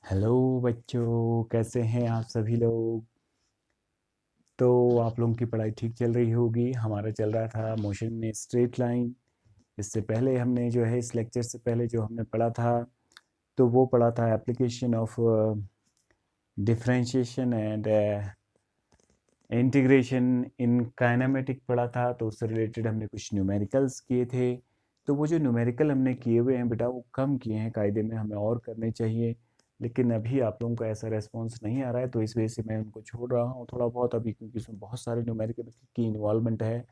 Hello बच्चों, कैसे हैं आप सभी लोग। तो आप लोगों की पढ़ाई ठीक चल रही होगी। हमारा चल रहा था मोशन इन स्ट्रेट लाइन। इससे पहले हमने जो है इस लेक्चर से पहले जो हमने पढ़ा था, तो वो पढ़ा था application of differentiation and integration in kinematic पढ़ा था। तो उससे रिलेटेड हमने कुछ न्यूमेरिकल्स किए थे। तो वो जो न्यूमेरिकल हमने किए हुए हैं बेटा, वो कम किए हैं, कायदे में हमें और करने चाहिए। लेकिन अभी आप लोगों का ऐसा रेस्पॉन्स नहीं आ रहा है, तो इस वजह से मैं उनको छोड़ रहा हूँ थोड़ा बहुत अभी, क्योंकि इसमें बहुत सारे न्यूमेरिकल की इन्वॉल्वमेंट है।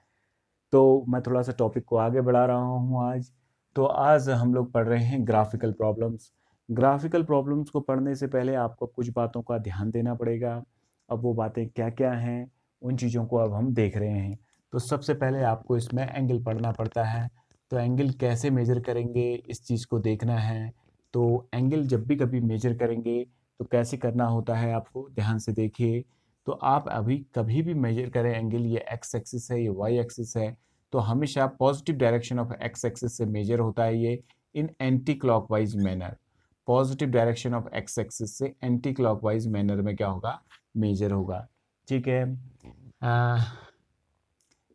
तो मैं थोड़ा सा टॉपिक को आगे बढ़ा रहा हूँ आज। तो आज हम लोग पढ़ रहे हैं ग्राफिकल प्रॉब्लम्स। ग्राफिकल प्रॉब्लम्स को पढ़ने से पहले आपको कुछ बातों का ध्यान देना पड़ेगा। अब वो बातें क्या क्या हैं, उन चीज़ों को अब हम देख रहे हैं। तो सबसे पहले आपको इसमें एंगल पढ़ना पड़ता है। तो एंगल कैसे मेजर करेंगे, इस चीज़ को देखना है। तो एंगल जब भी कभी मेजर करेंगे तो कैसे करना होता है, आपको ध्यान से देखिए। तो आप अभी कभी भी मेजर करें एंगल, ये एक्स एक्सिस है, ये वाई एक्सिस है, तो हमेशा positive direction of x axis से मेजर होता है ये, in anti clockwise manner. Positive direction of x axis से एंटी क्लॉकवाइज मैनर में क्या होगा, मेजर होगा। ठीक है।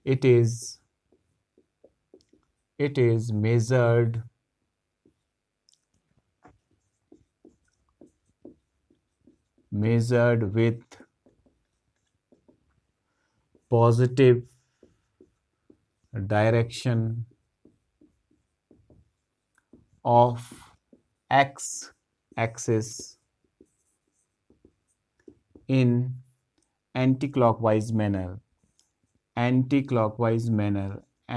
It is it is measured with positive direction of x axis in anti-clockwise manner, anti-clockwise manner,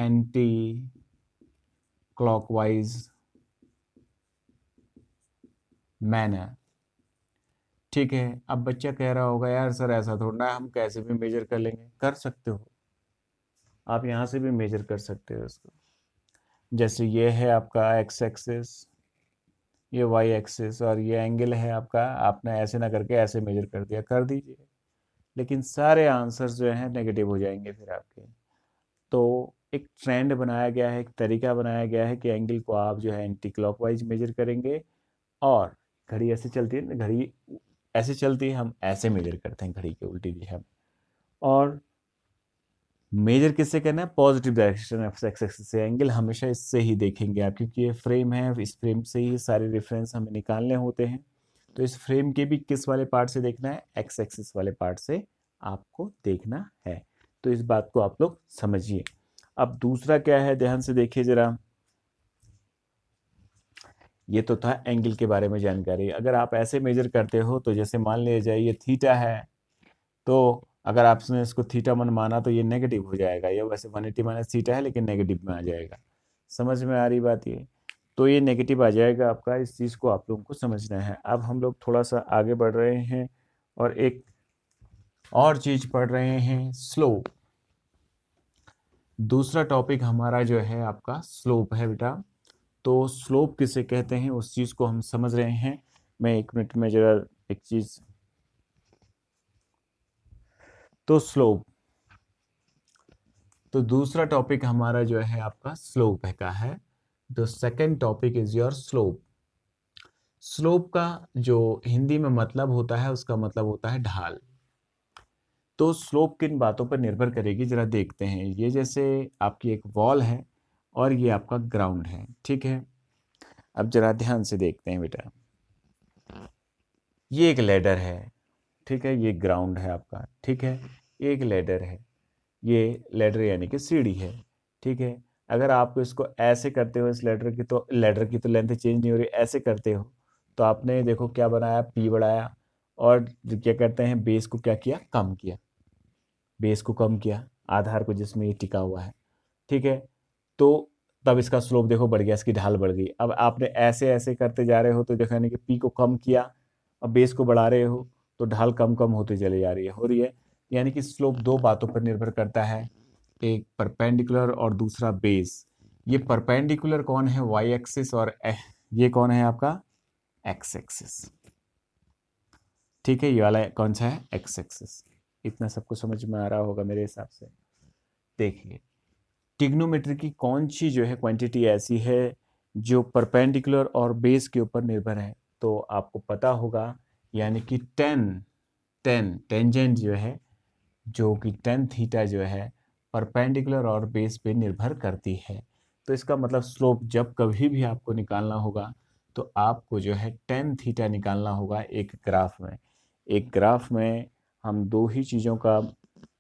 anti-clockwise manner। ठीक है। अब बच्चा कह रहा होगा, यार सर ऐसा थोड़ा ना, हम कैसे भी मेजर कर लेंगे। कर सकते हो, आप यहाँ से भी मेजर कर सकते हो इसको। जैसे ये है आपका एक्स एक्सिस, ये वाई एक्सिस, और ये एंगल है आपका। आपने ऐसे ना करके ऐसे मेजर कर दिया, कर दीजिए, लेकिन सारे आंसर्स जो हैं नेगेटिव हो जाएंगे फिर आपके। तो एक ट्रेंड बनाया गया है, एक तरीका बनाया गया है कि एंगल को आप जो है एंटी क्लॉकवाइज मेजर करेंगे। और घड़ी ऐसे चलती है ना, घड़ी ऐसे चलती है, हम ऐसे मेजर करते हैं घड़ी के उल्टी दिशा में। और मेजर किससे करना है, positive direction of x axis से। एंगल हमेशा इससे ही देखेंगे आप, क्योंकि ये फ्रेम है, इस फ्रेम से ही सारे रेफरेंस हमें निकालने होते हैं। तो इस फ्रेम के भी किस वाले पार्ट से देखना है, एक्स एक्सिस वाले पार्ट से आपको देखना है। तो इस बात को आप लोग समझिए। अब दूसरा क्या है, ध्यान से देखिए जरा। ये तो था एंगल के बारे में जानकारी। अगर आप ऐसे मेजर करते हो, तो जैसे मान लिया जाए ये थीटा है, तो अगर आपने इसको थीटा वन माना तो ये नेगेटिव हो जाएगा। ये वैसे 180 माइनस थीटा है, लेकिन नेगेटिव में आ जाएगा। समझ में आ रही बात ये। तो ये नेगेटिव आ जाएगा आपका, इस चीज़ को आप लोगों को समझना है। अब हम लोग थोड़ा सा आगे बढ़ रहे हैं और एक और चीज़ पढ़ रहे हैं, स्लोप। दूसरा टॉपिक हमारा जो है आपका स्लोप है बेटा। तो स्लोप किसे कहते हैं, उस चीज़ को हम समझ रहे हैं। मैं एक मिनट में जरा एक चीज़। तो स्लोप, तो दूसरा टॉपिक हमारा जो है आपका स्लोप है का है। The second topic is your slope. Slope का जो हिंदी में मतलब होता है, उसका मतलब होता है ढाल। तो स्लोप किन बातों पर निर्भर करेगी, जरा देखते हैं। ये जैसे आपकी एक वॉल है और ये आपका ग्राउंड है, ठीक है। अब जरा ध्यान से देखते हैं बेटा। ये एक लैडर है, ठीक है, ये ग्राउंड है आपका, ठीक है। एक लैडर है, ये लैडर यानी कि सीढ़ी है, ठीक है। अगर आप इसको ऐसे करते हो, इस लैडर की तो लेंथ चेंज नहीं हो रही, ऐसे करते हो, तो आपने देखो क्या बनाया, पी बढ़ाया। और क्या करते हैं, बेस को क्या किया, कम किया। बेस को कम किया, आधार को जिसमें ये टिका हुआ है, ठीक है। तो तब इसका स्लोप देखो बढ़ गया, इसकी ढाल बढ़ गई। अब आपने ऐसे ऐसे करते जा रहे हो, तो देखो यानी कि पी को कम किया, अब बेस को बढ़ा रहे हो, तो ढाल कम कम होती चली जा रही है, हो रही है। यानी कि स्लोप दो बातों पर निर्भर करता है, एक परपेंडिकुलर और दूसरा बेस। ये परपेंडिकुलर कौन है, वाई एक्सिस, और ये कौन है आपका, एक्स एक्सिस। ठीक है, ये वाला कौन सा है, एक्स एक्सिस। इतना सबको समझ में आ रहा होगा मेरे हिसाब से। देखिए, ट्रिग्नोमेट्री की कौन सी जो है क्वांटिटी ऐसी है जो परपेंडिकुलर और बेस के ऊपर निर्भर है। तो आपको पता होगा, यानी कि टेंजेंट जो है, जो कि टेन थीटा जो है परपेंडिकुलर और बेस पे निर्भर करती है। तो इसका मतलब स्लोप जब कभी भी आपको निकालना होगा तो आपको जो है टेन थीटा निकालना होगा एक ग्राफ में। एक ग्राफ में हम दो ही चीज़ों का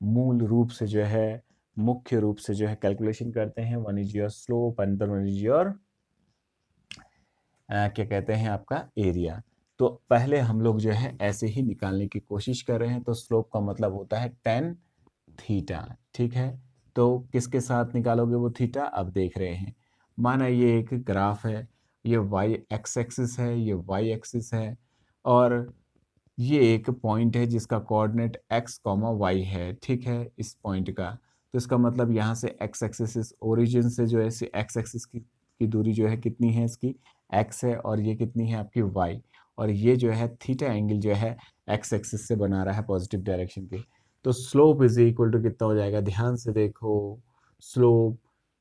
मूल रूप से जो है, मुख्य रूप से जो है कैलकुलेशन करते हैं। One is your slope and one is your क्या कहते हैं, आपका एरिया। तो पहले हम लोग जो है ऐसे ही निकालने की कोशिश कर रहे हैं। तो स्लोप का मतलब होता है टेन थीटा, ठीक है। तो किसके साथ निकालोगे वो थीटा, अब देख रहे हैं। माना ये एक ग्राफ है, ये वाई एक्स एक्सिस है, ये वाई एक्सिस है, और ये एक पॉइंट है जिसका कोऑर्डिनेट एक्स कॉमा वाई है, ठीक है, इस पॉइंट का। तो इसका मतलब यहाँ से एक्स एक्सिस, ओरिजिन से जो है एक्स एक्सिस की दूरी जो है कितनी है, इसकी एक्स है, और ये कितनी है आपकी वाई, और ये जो है थीटा एंगल जो है एक्स एक्सिस से बना रहा है पॉजिटिव डायरेक्शन के। तो स्लोप इज इक्वल टू कितना हो जाएगा, ध्यान से देखो, स्लोप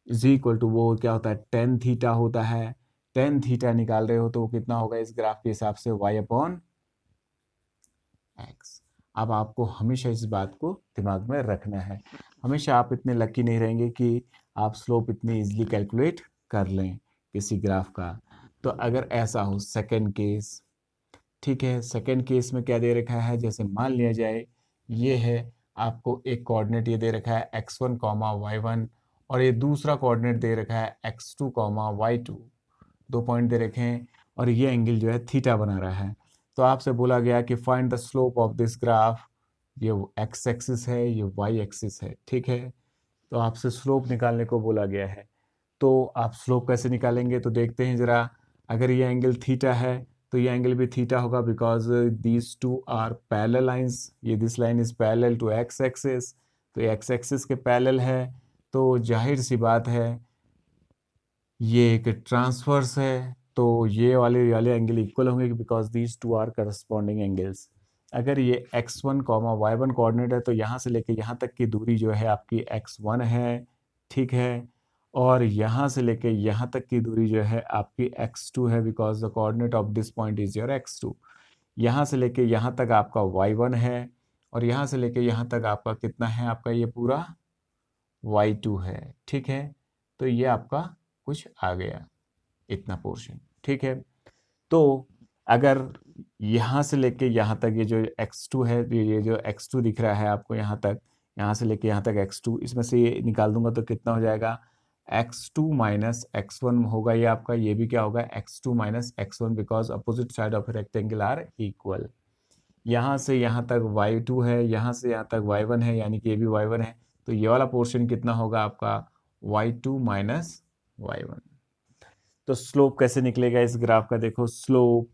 इज इक्वल टू वो क्या होता है, टेन थीटा होता है। टेन थीटा निकाल रहे हो तो वो कितना होगा इस ग्राफ के हिसाब से, वाई अपॉन एक्स। अब आपको हमेशा इस बात को दिमाग में रखना है। हमेशा आप इतने लकी नहीं रहेंगे कि आप स्लोप इतनी इजीली कैलकुलेट कर लें किसी ग्राफ का। तो अगर ऐसा हो सेकंड केस, ठीक है, सेकंड केस में क्या दे रखा है, जैसे मान लिया जाए ये है, आपको एक कोऑर्डिनेट ये दे रखा है x1 कॉमा y1, और ये दूसरा कोऑर्डिनेट दे रखा है x2 कॉमा y2, दो पॉइंट दे रखे हैं, और ये एंगल जो है थीटा बना रहा है। तो आपसे बोला गया कि find the slope of this graph, ये एक्स एक्सिस है, ये वाई एक्सिस है, ठीक है। तो आपसे स्लोप निकालने को बोला गया है। तो आप स्लोप कैसे निकालेंगे, तो देखते हैं जरा। अगर ये एंगल थीटा है तो ये एंगल भी थीटा होगा, because these two are parallel lines. ये this line is parallel to x axis, तो एक्स एक्सिस के पैरेलल है, तो जाहिर सी बात है ये एक ट्रांसवर्स है, तो ये वाले एंगल इक्वल होंगे, because these two are corresponding angles. अगर ये x1 कॉमा y1 कोऑर्डिनेट है तो यहाँ से लेके यहाँ तक की दूरी जो है आपकी x1 है, ठीक है, और यहाँ से लेके यहाँ तक की दूरी जो है आपकी x2 है, because the coordinate of this point is your x2। यहाँ से लेके यहाँ तक आपका y1 है, और यहाँ से लेके यहाँ तक आपका कितना है, आपका ये पूरा y2 है, ठीक है। तो ये आपका कुछ आ गया इतना पोर्शन, ठीक है। तो अगर यहाँ से लेके यहाँ तक ये जो x2 है, ये जो x2 दिख रहा है आपको यहाँ तक, यहाँ से लेके यहाँ तक x2, इसमें से ये निकाल दूंगा तो कितना हो जाएगा, x2 माइनस x1 होगा ये आपका। ये भी क्या होगा, x2 minus x1, because opposite side of rectangle are equal. यहाँ से यहाँ तक y2 है, यहाँ से यहाँ तक y1 है, यानी कि ये भी y1 है। तो ये वाला पोर्शन कितना होगा आपका, y2 माइनस y1। तो स्लोप कैसे निकलेगा इस ग्राफ का, देखो स्लोप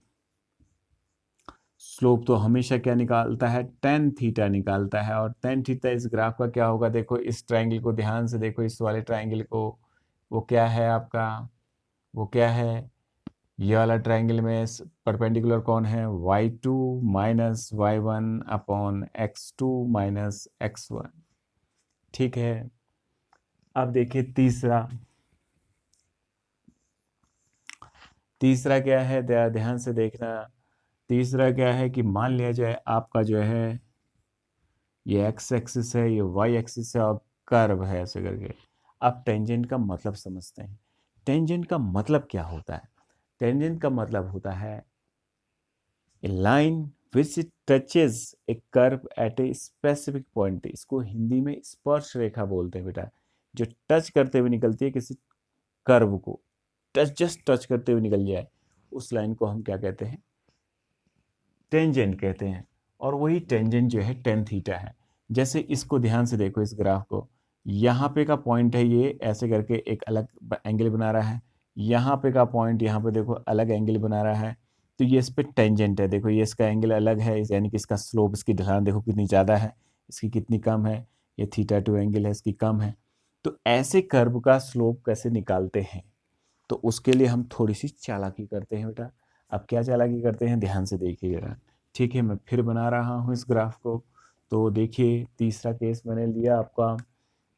तो हमेशा क्या निकालता है, टेन थीटा निकालता है। और टेन थीटा इस ग्राफ का क्या होगा, देखो इस ट्राइंगल को ध्यान से देखो, इस वाले ट्राइंगल को, वो क्या है आपका, वो क्या है, ये वाला ट्राइंगल में परपेंडिकुलर कौन है, y2 minus y1 upon x2 minus x1, ठीक है। अब देखिए तीसरा क्या है, ध्यान से देखना। तीसरा क्या है कि मान लिया जाए आपका जो है ये एक्स एक्सिस है, ये वाई एक्सिस है, और कर्व है ऐसे करके। अब टेंजेंट का मतलब समझते हैं। टेंजेंट का मतलब क्या होता है, टेंजेंट का मतलब होता है a line which touches a curve at a specific point. इसको हिंदी में स्पर्श रेखा बोलते हैं बेटा, जो टच करते हुए निकलती है किसी कर्व को, जस्ट टच करते हुए निकल जाए, उस लाइन को हम क्या कहते हैं, टेंजेंट कहते हैं। और वही टेंजेंट जो है टेन थीटा है। जैसे इसको ध्यान से देखो, इस ग्राफ को, यहाँ पे का पॉइंट है, ये ऐसे करके एक अलग एंगल बना रहा है। यहाँ पे का पॉइंट, यहाँ पे देखो अलग एंगल बना रहा है। तो ये इस पे टेंजेंट है, देखो ये इसका एंगल अलग है, यानी कि इसका स्लोप, इसकी ढलान देखो कितनी ज़्यादा है, इसकी कितनी कम है। ये थीटा 2 एंगल है, इसकी कम है। तो ऐसे कर्व का स्लोप कैसे निकालते हैं, तो उसके लिए हम थोड़ी सी चालाकी करते हैं बेटा। अब क्या चालाकी करते हैं, ध्यान से देखिए जरा, ठीक है। मैं फिर बना रहा हूँ इस ग्राफ को। तो देखिए तीसरा केस मैंने लिया आपका,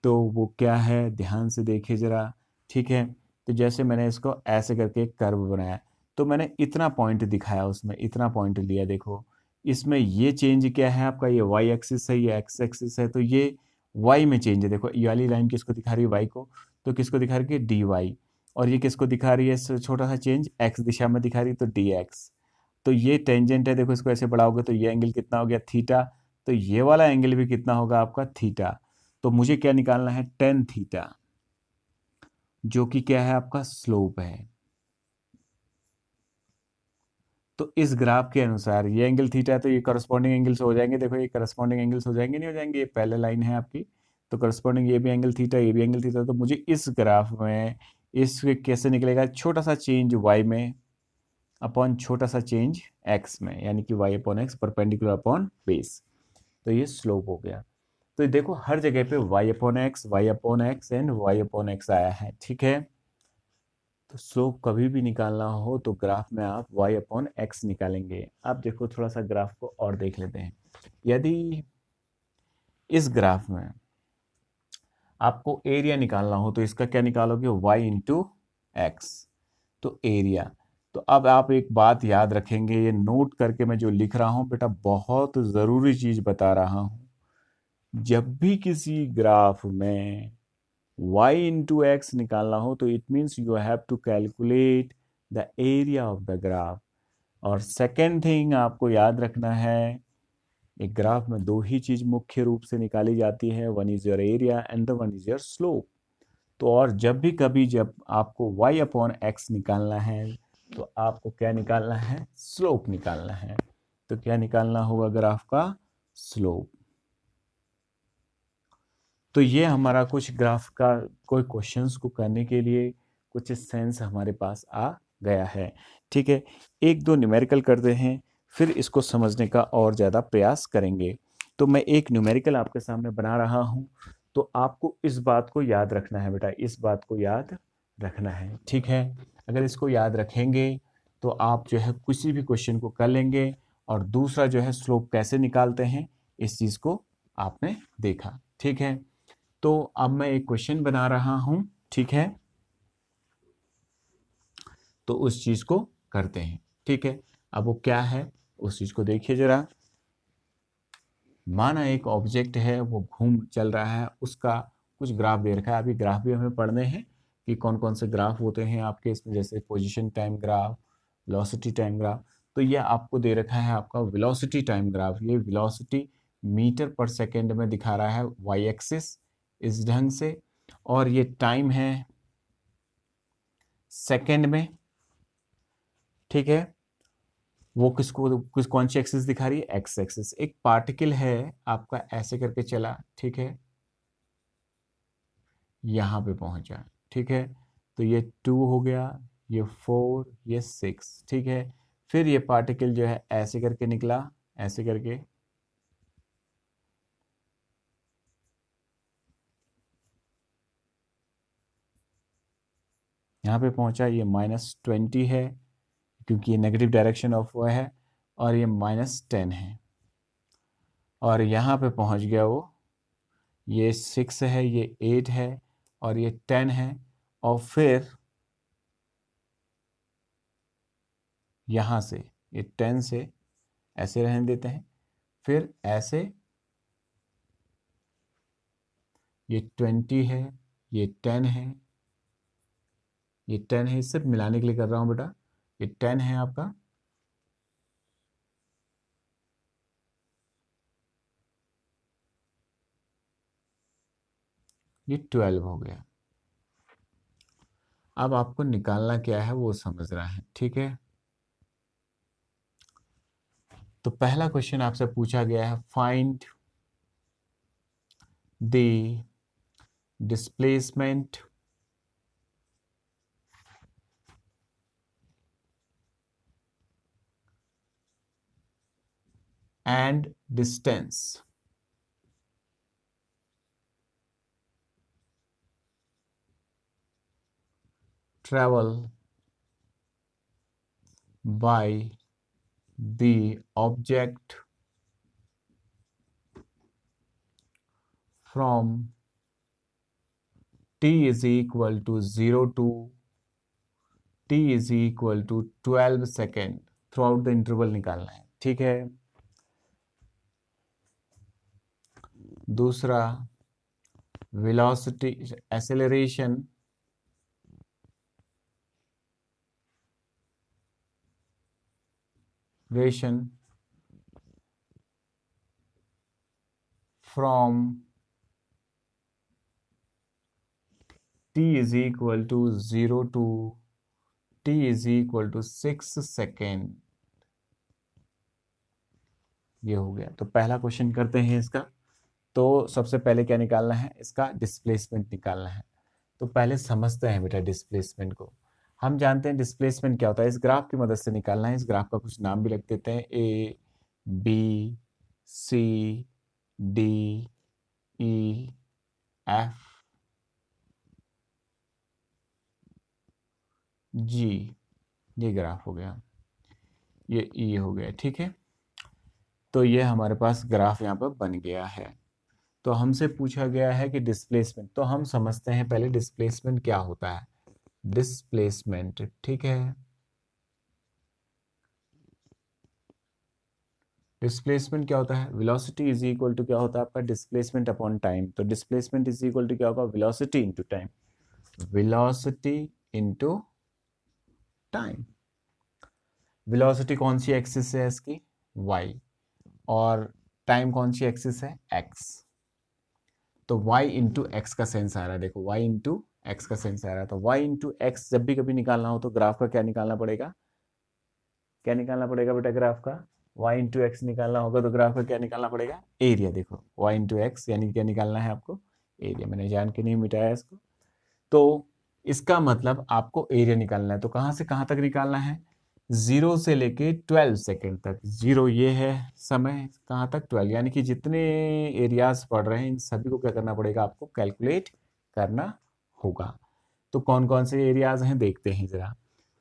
तो वो क्या है, ध्यान से देखिए जरा, ठीक है। तो जैसे मैंने इसको ऐसे करके एक कर्व बनाया, तो मैंने इतना पॉइंट दिखाया उसमें, इतना पॉइंट लिया। देखो इसमें ये चेंज क्या है आपका, ये वाई एक्सिस है, ये एक्स एक्सिस है, तो ये वाई में चेंज है। देखो ये वाली लाइन किसको दिखा रही है, वाई को, तो किसको दिखा रही है, डी वाई। और ये किसको दिखा रही है, छोटा सा चेंज एक्स दिशा में दिखा रही है, तो डी एक्स। तो ये टेंजेंट है, देखो इसको ऐसे बढ़ाओगे तो ये एंगल कितना हो गया, थीटा। तो ये वाला एंगल भी कितना होगा आपका, थीटा। तो मुझे क्या निकालना है, टेन थीटा, जो कि क्या है आपका स्लोप है। तो इस ग्राफ के अनुसार ये एंगल थीटा है, तो ये करस्पॉन्डिंग एंगल्स हो जाएंगे। देखो ये करस्पॉन्डिंग एंगल्स हो जाएंगे, नहीं हो जाएंगे, ये पहले लाइन है आपकी, तो करस्पॉन्डिंग ये भी एंगल थीटा, ये भी एंगल थीटा। तो मुझे इस ग्राफ में इस कैसे निकलेगा, छोटा सा चेंज वाई में अपॉन छोटा सा चेंज एक्स में, यानी कि y upon x perpendicular upon base. तो ये स्लोप हो गया। तो ये देखो हर जगह पे y upon x and y upon x आया है, ठीक है। तो स्लोप कभी भी निकालना हो तो ग्राफ में आप y अपॉन एक्स निकालेंगे। अब देखो थोड़ा सा ग्राफ को और देख लेते हैं। यदि इस ग्राफ में आपको एरिया निकालना हो तो इसका क्या निकालोगे, y इंटू एक्स, तो एरिया। तो अब आप एक बात याद रखेंगे, ये नोट करके मैं जो लिख रहा हूं बेटा, बहुत ज़रूरी चीज़ बता रहा हूं। जब भी किसी ग्राफ में y इंटू एक्स निकालना हो तो it means you have to calculate the area of the graph. और सेकेंड थिंग आपको याद रखना है, एक ग्राफ में दो ही चीज मुख्य रूप से निकाली जाती है, one is your area and the one is your slope. तो और जब भी कभी जब आपको y अपॉन एक्स निकालना है तो आपको क्या निकालना है, स्लोप निकालना है। तो क्या निकालना होगा, ग्राफ का स्लोप। तो ये हमारा कुछ ग्राफ का कोई क्वेश्चंस को करने के लिए कुछ सेंस हमारे पास आ गया है, ठीक है। एक दो न्यूमेरिकल करते हैं, फिर इसको समझने का और ज़्यादा प्रयास करेंगे। तो मैं एक न्यूमेरिकल आपके सामने बना रहा हूँ, तो आपको इस बात को याद रखना है बेटा, इस बात को याद रखना है, ठीक है। अगर इसको याद रखेंगे तो आप जो है किसी भी क्वेश्चन को कर लेंगे। और दूसरा जो है स्लोप कैसे निकालते हैं, इस चीज़ को आपने देखा, ठीक है। तो अब मैं एक क्वेश्चन बना रहा हूं, ठीक है। तो उस चीज को करते हैं, ठीक है। अब वो क्या है उस चीज को देखिए जरा। माना एक ऑब्जेक्ट है, वो घूम चल रहा है, उसका कुछ ग्राफ दे रखा है। अभी ग्राफ भी हमें पढ़ने हैं कि कौन कौन से ग्राफ होते हैं आपके इसमें, जैसे position time graph, velocity time graph. तो ये आपको दे रखा है आपका वेलोसिटी टाइम ग्राफ। ये वेलोसिटी मीटर पर सेकेंड में दिखा रहा है, वाई एक्सिस इस ढंग से, और ये टाइम है सेकेंड में, ठीक है। वो कौन सी एक्सिस दिखा रही है, एक्स एक्सिस। एक पार्टिकल है आपका ऐसे करके चला, ठीक है, यहाँ पे पहुंचा, ठीक है। तो ये 2 हो गया, ये 4, ये 6, ठीक है। फिर ये पार्टिकल जो है ऐसे करके निकला, ऐसे करके, यहाँ पे पहुंचा, ये -20 है क्योंकि ये नेगेटिव डायरेक्शन ऑफ वो है, और ये -10 है। और यहाँ पे पहुंच गया वो, ये 6 है, ये 8 है, और ये 10 है। और फिर यहाँ से ये 10 से ऐसे रहने देते हैं, फिर ऐसे, ये 20 है, ये 10 है, ये 10 है, सिर्फ मिलाने के लिए कर रहा हूँ बेटा। ये 10 है आपका, ये 12 हो गया। अब आपको निकालना क्या है वो समझना है, ठीक है। तो पहला क्वेश्चन आपसे पूछा गया है, find the displacement and distance travel by the object from t is equal to 0 to t is equal to 12 second throughout the interval निकालना है, ठीक है। दूसरा, velocity acceleration from t is equal to 0 to t is equal to 6 second. ये हो गया। तो पहला क्वेश्चन करते हैं इसका। तो सबसे पहले क्या निकालना है, इसका डिस्प्लेसमेंट निकालना है। तो पहले समझते हैं बेटा डिस्प्लेसमेंट को। हम जानते हैं डिस्प्लेसमेंट क्या होता है, इस ग्राफ की मदद से निकालना है। इस ग्राफ का कुछ नाम भी रख देते हैं, A B C D E F G, ये ग्राफ हो गया, ये ई हो गया, ठीक है। तो ये हमारे पास ग्राफ यहाँ पर बन गया है। तो हमसे पूछा गया है कि डिस्प्लेसमेंट, तो हम समझते हैं पहले डिस्प्लेसमेंट क्या होता है। डिस्प्लेसमेंट, ठीक है, डिस्प्लेसमेंट क्या होता है, वेलोसिटी इज इक्वल टू क्या होता है आपका, डिस्प्लेसमेंट अपॉन टाइम। तो डिस्प्लेसमेंट इज इक्वल टू क्या होगा, velocity into time, velocity into time. Velocity कौन सी एक्सिस है इसकी, y, और टाइम कौन सी एक्सिस है, x। तो y इंटू एक्स का सेंस आ रहा है, देखो y इंटू एक्स का सेंस आ रहा है। तो y इंटू एक्स जब भी कभी निकालना हो तो ग्राफ का क्या निकालना पड़ेगा, क्या निकालना पड़ेगा बेटा, ग्राफ का y इंटू एक्स निकालना होगा। तो ग्राफ का क्या निकालना पड़ेगा, एरिया। देखो y इंटू एक्स यानी क्या निकालना है आपको, एरिया। मैंने जान के नहीं मिटाया इसको। तो इसका मतलब आपको एरिया निकालना है। तो कहाँ से कहाँ तक निकालना है, 0 से लेके 12 सेकेंड तक। 0 ये है समय, कहाँ तक 12, यानी कि जितने एरियाज पढ़ रहे हैं इन सभी को क्या करना पड़ेगा, आपको कैलकुलेट करना होगा। तो कौन कौन से एरियाज हैं देखते हैं जरा।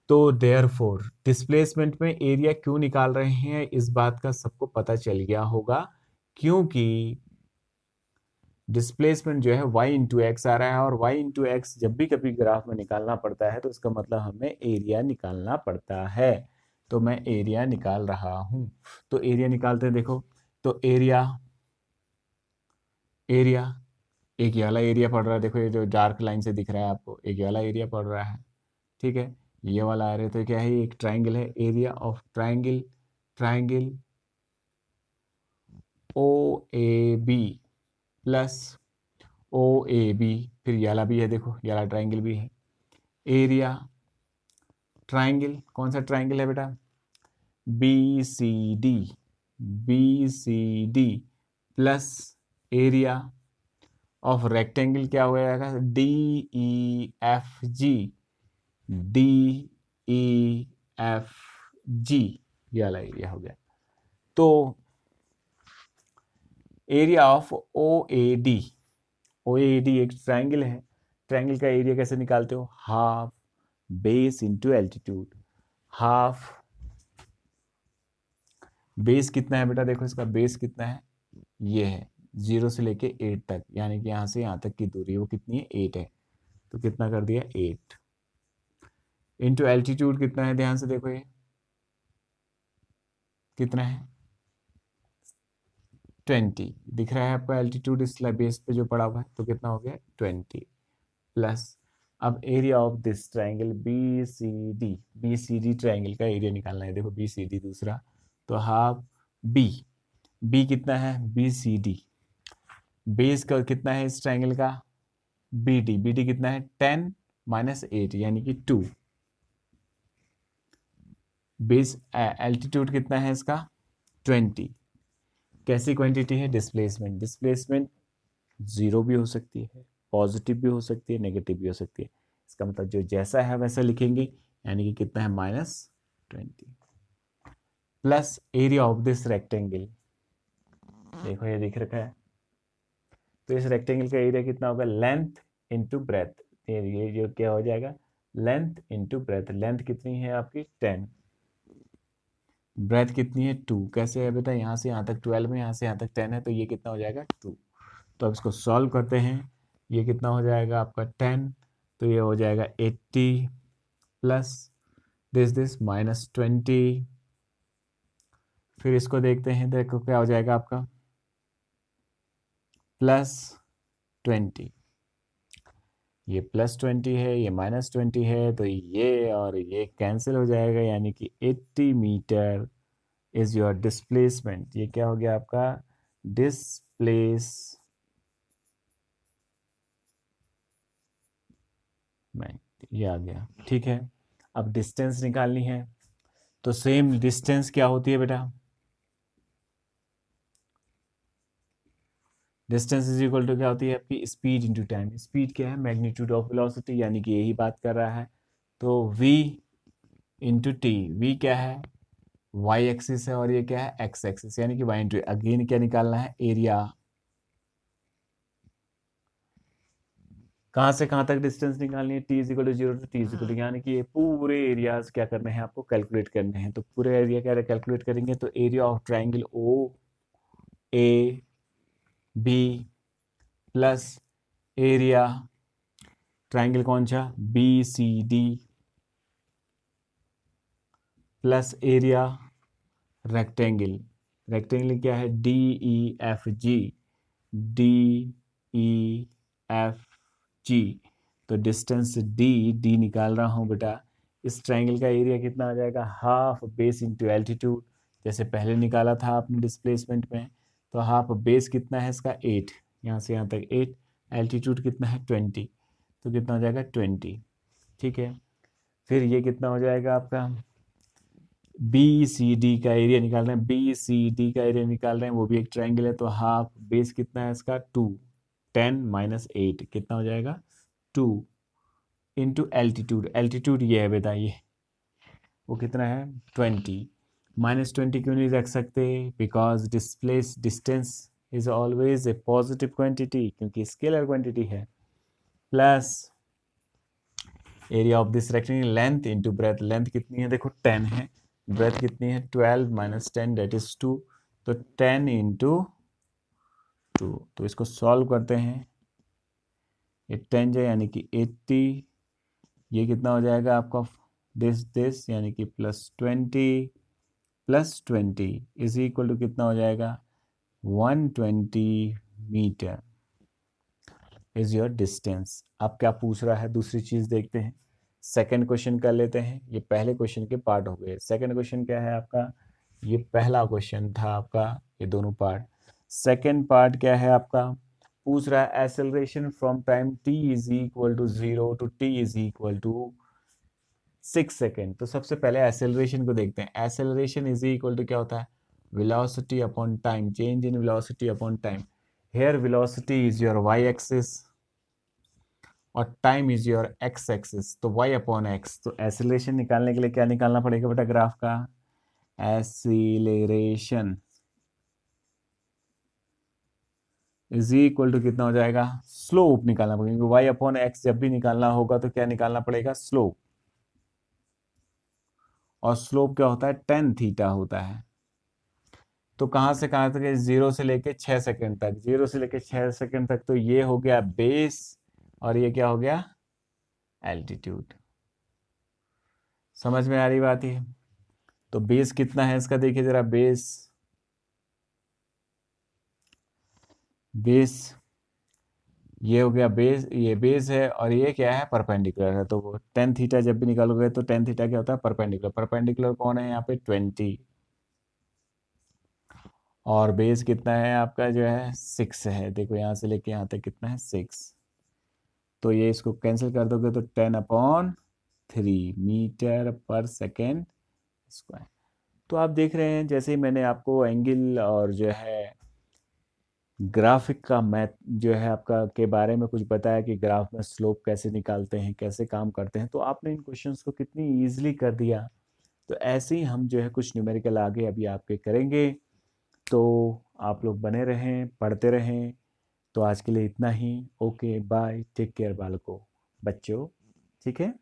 तो देयरफॉर डिस्प्लेसमेंट में एरिया क्यों निकाल रहे हैं, इस बात का सबको पता चल गया होगा, क्योंकि डिस्प्लेसमेंट जो है y इंटू एक्स आ रहा है, और y इंटू एक्स जब भी कभी ग्राफ में निकालना पड़ता है तो इसका मतलब हमें एरिया निकालना पड़ता है। तो मैं एरिया निकाल रहा हूं। तो एरिया निकालते हैं, देखो। तो एरिया, एरिया एक ये वाला एरिया पड़ रहा है, देखो ये जो डार्क लाइन से दिख रहा है आपको, एक ये वाला एरिया पड़ रहा है, ठीक है। ये वाला एरिया तो क्या है, एक ट्राइंगल है, area of triangle, triangle O A B plus O A B, फिर ये वाला भी है, देखो ये वाला ट्राइंगल भी है। एरिया ट्राइंगल, कौन सा ट्राइंगल है बेटा, B C D, B C D plus area of rectangle क्या हो जाएगा, D E F G, D E F G, ये वाला एरिया हो गया। तो area of O A D, O A D एक ट्राइंगल है, ट्राइंगल का एरिया कैसे निकालते हो, half base into altitude. Half base कितना है बेटा, देखो इसका बेस कितना है, ये है 0 से लेके 8 तक, यानी कि यहाँ से यहाँ तक की दूरी वो कितनी है, 8 है। तो कितना कर दिया, 8 इंटू एल्टीट्यूड कितना है, ध्यान से देखो ये कितना है, 20 दिख रहा है आपका एल्टीट्यूड इस बेस पे जो पड़ा हुआ है। तो कितना हो गया, 20 प्लस, अब area of this triangle B C D, B C D triangle का एरिया निकालना है, देखो बी सी डी दूसरा, तो हाफ बी, बी कितना है, बी सी डी, बेस का कितना है इस ट्राइंगल का, बी डी, बी डी कितना है 10 माइनस 8 यानी कि 2, बेस एल्टीट्यूड कितना है इसका 20। कैसी क्वांटिटी है, डिस्प्लेसमेंट, डिस्प्लेसमेंट 0 भी हो सकती है, पॉजिटिव भी हो सकती है, नेगेटिव भी हो सकती है। इसका मतलब जो जैसा है वैसा लिखेंगे, यानी कि कितना है -20 plus area of this rectangle, देखो ये दिख रखा है। तो इस रेक्टेंगल का एरिया कितना होगा, लेंथ इंटू ब्रेथ, ये जो क्या हो जाएगा, लेंथ इंटू ब्रेथ। लेंथ कितनी है आपकी 10, ब्रेथ कितनी है 2। कैसे है बेटा, यहाँ से यहाँ तक 12 है, यहाँ से यहाँ तक 10 है, तो ये कितना हो जाएगा 2। तो अब इसको सॉल्व करते हैं, ये कितना हो जाएगा आपका 10, तो ये हो जाएगा 80 प्लस दिस -20, फिर इसको देखते हैं, देखो क्या हो जाएगा आपका +20। ये +20 है, ये -20 है, तो ये और ये कैंसिल हो जाएगा, यानी कि 80 मीटर इज योर डिस्प्लेसमेंट। ये क्या हो गया आपका डिस्प्लेसमेंट, ये आ गया। ठीक है, अब डिस्टेंस निकालनी है, तो सेम डिस्टेंस क्या होती है बेटा, डिस्टेंस इज इक्वल टू क्या होती है आपकी स्पीड इंटू टाइम। स्पीड क्या है, मैग्नीट्यूड ऑफ वेलोसिटी, यानी कि यही बात कर रहा है। तो v इंटू टी, वी क्या है y एक्सिस है और ये क्या है x एक्सिस, यानी कि y इंटू, अगेन क्या निकालना है एरिया, कहाँ से कहाँ तक डिस्टेंस निकालनी है, t is equal to 0 to t is equal to, यानी कि ये पूरे एरियाज क्या करने हैं आपको कैलकुलेट करने हैं। तो पूरे एरिया क्या कैलकुलेट करेंगे, तो area of triangle O A B plus area triangle कौन सा B C D plus area rectangle, rectangle क्या है D E F G, D E F G. तो डिस्टेंस डी, डी निकाल रहा हूँ बेटा, इस ट्राइंगल का एरिया कितना आ जाएगा, हाफ बेस इंटू एल्टीट्यूड, जैसे पहले निकाला था आपने डिस्प्लेसमेंट में। तो हाफ बेस कितना है इसका 8, यहाँ से यहाँ तक 8, एल्टीट्यूड कितना है 20, तो कितना हो जाएगा 20। ठीक है, फिर ये कितना हो जाएगा आपका बी सी डी का एरिया निकाल रहे हैं, बी सी डी का एरिया निकाल रहे हैं, वो भी एक ट्राइंगल है। तो हाफ बेस कितना है इसका 2, 10 माइनस 8 कितना हो जाएगा 2 इंटू एल्टीट्यूड, एल्टीट्यूड ये है बेटा, ये वो कितना है 20। -20 क्यों नहीं रख सकते, because displace distance is always a positive quantity, क्योंकि स्केलर क्वांटिटी है, plus area of this rectangle length into breadth, length कितनी है देखो 10 है, ब्रेथ कितनी है 12 माइनस 10 डेट इज 2, तो 10 इंटू 2। तो इसको सॉल्व करते हैं, ये 10 जाए यानी कि 80, ये कितना हो जाएगा आपका दिस यानी कि +20 इज इक्वल टू कितना हो जाएगा 120 मीटर इज योर डिस्टेंस। अब क्या पूछ रहा है, दूसरी चीज देखते हैं, सेकंड क्वेश्चन कर लेते हैं। ये पहले क्वेश्चन के पार्ट हो गए, सेकंड क्वेश्चन क्या है आपका, ये पहला क्वेश्चन था आपका, ये दोनों पार्ट। सेकंड पार्ट क्या है आपका, पूछ रहा है acceleration from time t is equal to 0 to t is equal to 6 second. तो सबसे पहले एक्सेलरेशन को देखते हैं, एक्सेलरेशन इज इक्वल टू क्या होता है velocity upon time, change in velocity upon time. Here velocity is your y axis और time is your x axis, तो y अपॉन x। तो एक्सेलरेशन निकालने के लिए क्या निकालना पड़ेगा बेटा, ग्राफ का एक्सीलरेशन इज इक्वल टू कितना हो जाएगा, स्लोप निकालना पड़ेगा, क्योंकि y अपॉन x जब भी निकालना होगा तो क्या निकालना पड़ेगा स्लोप, और स्लोप क्या होता है tan थीटा होता है। तो कहाँ से कहाँ तक है, 0 से लेके 6 सेकंड तक, 0 से लेके 6 सेकंड तक, तो ये हो गया बेस और ये क्या हो गया एल्टीट्यूड। समझ में आ रही बात है। तो बेस कितना है इसका देखिए जरा, बेस बेस ये हो गया बेस, ये बेस है और ये क्या है परपेंडिकुलर है। तो वो tan थीटा जब भी निकालोगे तो tan थीटा क्या होता है परपेंडिकुलर, परपेंडिकुलर कौन है यहाँ पे 20, और बेस कितना है आपका जो है 6 है, देखो यहाँ से लेके यहाँ तक कितना है 6। तो ये इसको कैंसिल कर दोगे तो 10/3 मीटर पर सेकेंड स्क्वायर। तो आप देख रहे हैं जैसे ही मैंने आपको एंगल और जो है ग्राफिक का मैथ जो है आपका के बारे में कुछ बताया कि ग्राफ में स्लोप कैसे निकालते हैं, कैसे काम करते हैं, तो आपने इन क्वेश्चंस को कितनी इजीली कर दिया। तो ऐसे ही हम जो है कुछ न्यूमेरिकल आगे अभी आपके करेंगे। तो आप लोग बने रहें, पढ़ते रहें। तो आज के लिए इतना ही, ओके बाय, टेक केयर बालकों, बच्चों, ठीक है।